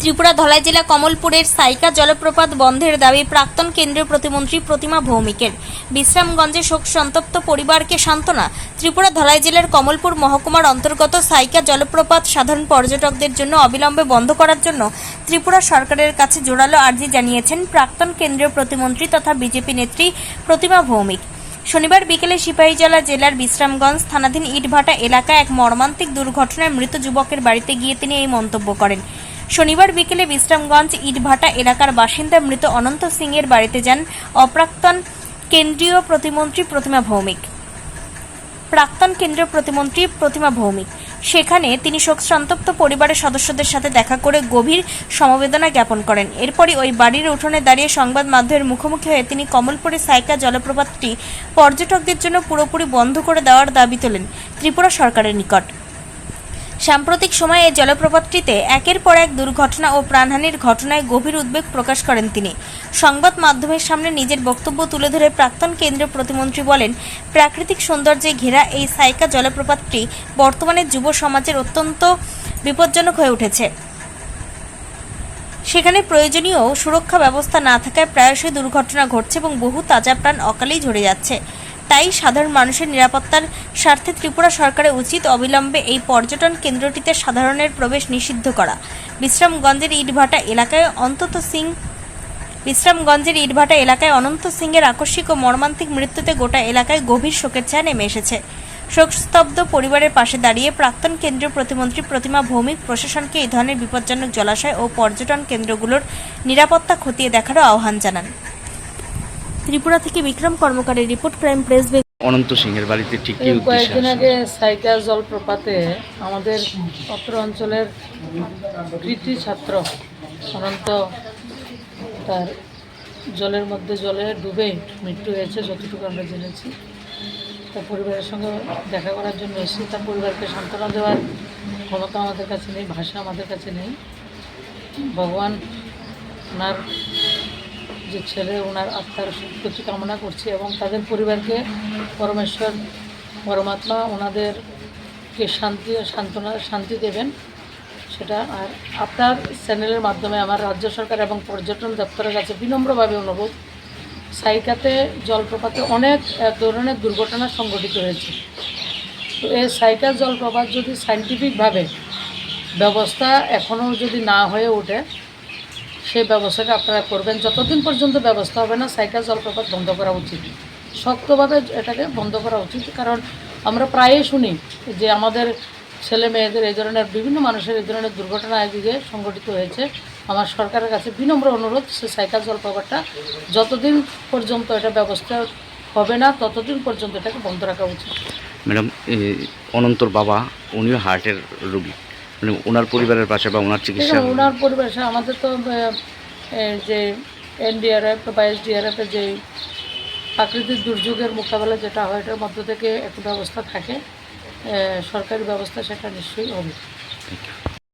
ত্রিপুরা ধলাই জেলা কমলপুরের সাইকা জলপ্রপাত বন্ধের দাবি প্রাক্তন কেন্দ্রীয় প্রতিমন্ত্রী প্রতিমা ভৌমিকের। বিশ্রামগঞ্জে শোক সন্তপ্ত পরিবারকে সান্ত্বনা। ত্রিপুরা ধলাই জেলার কমলপুর মহকুমার অন্তর্গত সাইকা জলপ্রপাত সাধারণ পর্যটকদের জন্য অবিলম্বে বন্ধ করার জন্য ত্রিপুরা সরকারের কাছে জোরালো আর্জি জানিয়েছেন প্রাক্তন কেন্দ্রীয় প্রতিমন্ত্রী তথা বিজেপি নেত্রী প্রতিমা ভৌমিক। শনিবার বিকেলে সিপাহীজলা জেলার বিশ্রামগঞ্জ থানাধীন ইটভাটা এলাকায় এক মর্মান্তিক দুর্ঘটনায় মৃত যুবকের বাড়িতে গিয়ে তিনি এই মন্তব্য করেন। শনিবার বিকেলে বিশ্রামগঞ্জ ইটভাটা এলাকার বাসিন্দা মৃত অনন্ত সিং এর বাড়িতে যান অপ্রাক্তন কেন্দ্রীয় প্রতিমন্ত্রী প্রতিমা ভৌমিক। সেখানে তিনি শোক সন্তপ্ত পরিবারের সদস্যদের সাথে দেখা করে গভীর সমবেদনা জ্ঞাপন করেন। এরপরই ওই বাড়ির উঠোনে দাঁড়িয়ে সংবাদ মাধ্যমের মুখোমুখি হয়ে তিনি কমলপুরের সাইকা জলপ্রপাতটি পর্যটকদের জন্য পুরোপুরি বন্ধ করে দেওয়ার দাবি তোলেন ত্রিপুরা সরকারের নিকট। সাম্প্রতিক সময়ে এই জলপ্রপাতটিতে একের পর এক দুর্ঘটনা ও প্রাণহানির ঘটনায় গভীর উদ্বেগ প্রকাশ করেন তিনি। সংবাদ মাধ্যমের সামনে নিজের বক্তব্য তুলে ধরে প্রাক্তন কেন্দ্রীয় প্রতিমন্ত্রী বলেন, প্রাকৃতিক সৌন্দর্যে ঘেরা এই সাইকা জলপ্রপাতটি বর্তমানে যুব সমাজের অত্যন্ত বিপজ্জনক হয়ে উঠেছে। সেখানে প্রয়োজনীয় সুরক্ষা ব্যবস্থা না থাকায় প্রায়শই দুর্ঘটনা ঘটছে এবং বহু তাজা প্রাণ অকালেই ঝরে যাচ্ছে। তাই সাধারণ মানুষের নিরাপত্তার স্বার্থে ত্রিপুরা সরকারের উচিত অবিলম্বে এই পর্যটন কেন্দ্রটিতে সাধারণের প্রবেশ নিষিদ্ধ করা। বিশ্রামগঞ্জের ইটভাটা এলাকায় অনন্ত সিংয়ের আকস্মিক ও মর্মান্তিক মৃত্যুতে গোটা এলাকায় গভীর শোকের ছায়া নেমে এসেছে। শোকস্তব্ধ পরিবারের পাশে দাঁড়িয়ে প্রাক্তন কেন্দ্রীয় প্রতিমন্ত্রী প্রতিমা ভৌমিক প্রশাসনকে এই ধরনের বিপজ্জনক জলাশয় ও পর্যটন কেন্দ্রগুলোর নিরাপত্তা খতিয়ে দেখারও আহ্বান জানান। ত্রিপুরা থেকে বিক্রম কর্মকারের রিপোর্ট, ক্রাইম প্রেস। অনন্ত সিংহের বাড়িতে ঠিক কি উদ্দেশ্যে কয়েকদিন আগে সাইকা জলপ্রপাতে আমাদের অত্র অঞ্চলের কৃতি ছাত্র অনন্ত তার জলের মধ্যে জলে ডুবে মৃত্যু হয়েছে যতটুকু আমরা জেনেছি। তার পরিবারের সঙ্গে দেখা করার জন্য এসেছি। তার পরিবারকে সান্ত্বনা দেওয়ার ক্ষমতা আমাদের কাছে নেই, ভাষা আমাদের কাছে নেই। ভগবান ওনার যে ছেলে ওনার আত্মার প্রতি কামনা করছি এবং তাদের পরিবারকে পরমেশ্বর পরমাত্মা ওনাদেরকে শান্তি দেবেন সেটা। আর আপনার চ্যানেলের মাধ্যমে আমার রাজ্য সরকার এবং পর্যটন দপ্তরের কাছে বিনম্রভাবে অনুরোধ, সাইকাতে জলপ্রপাতে অনেক ধরনের দুর্ঘটনা সংঘটিত হয়েছে। তো এই সাইকা জলপ্রপাত যদি সায়েন্টিফিকভাবে ব্যবস্থা এখনও যদি না হয়ে ওঠে, সেই ব্যবস্থাটা আপনারা করবেন। যতদিন পর্যন্ত ব্যবস্থা হবে না, সাইকা জলপ্রপাত বন্ধ করা উচিত, শক্তভাবে এটাকে বন্ধ করা উচিত। কারণ আমরা প্রায়ই শুনি যে আমাদের ছেলে মেয়েদের এই ধরনের বিভিন্ন মানুষের এই ধরনের দুর্ঘটনা একদিকে সংঘটিত হয়েছে। আমার সরকারের কাছে বিনম্র অনুরোধ, সে সাইকা জলপ্রপাতটা যতদিন পর্যন্ত এটা ব্যবস্থা হবে না ততদিন পর্যন্ত এটাকে বন্ধ রাখা উচিত। ম্যাডাম, অনন্তর বাবা উনিও হার্টের রোগী, মানে ওনার পরিবারের পাশে বা ওনার চিকিৎসা ওনার পরিবারের আমাদের তো যে এনডিআরএফ বা এসডিআরএফের যে প্রাকৃতিক দুর্যোগের মোকাবেলা যেটা হয় এটার মধ্য থেকে একটু ব্যবস্থা থাকে, সরকারি ব্যবস্থা সেটা নিশ্চয়ই হবে।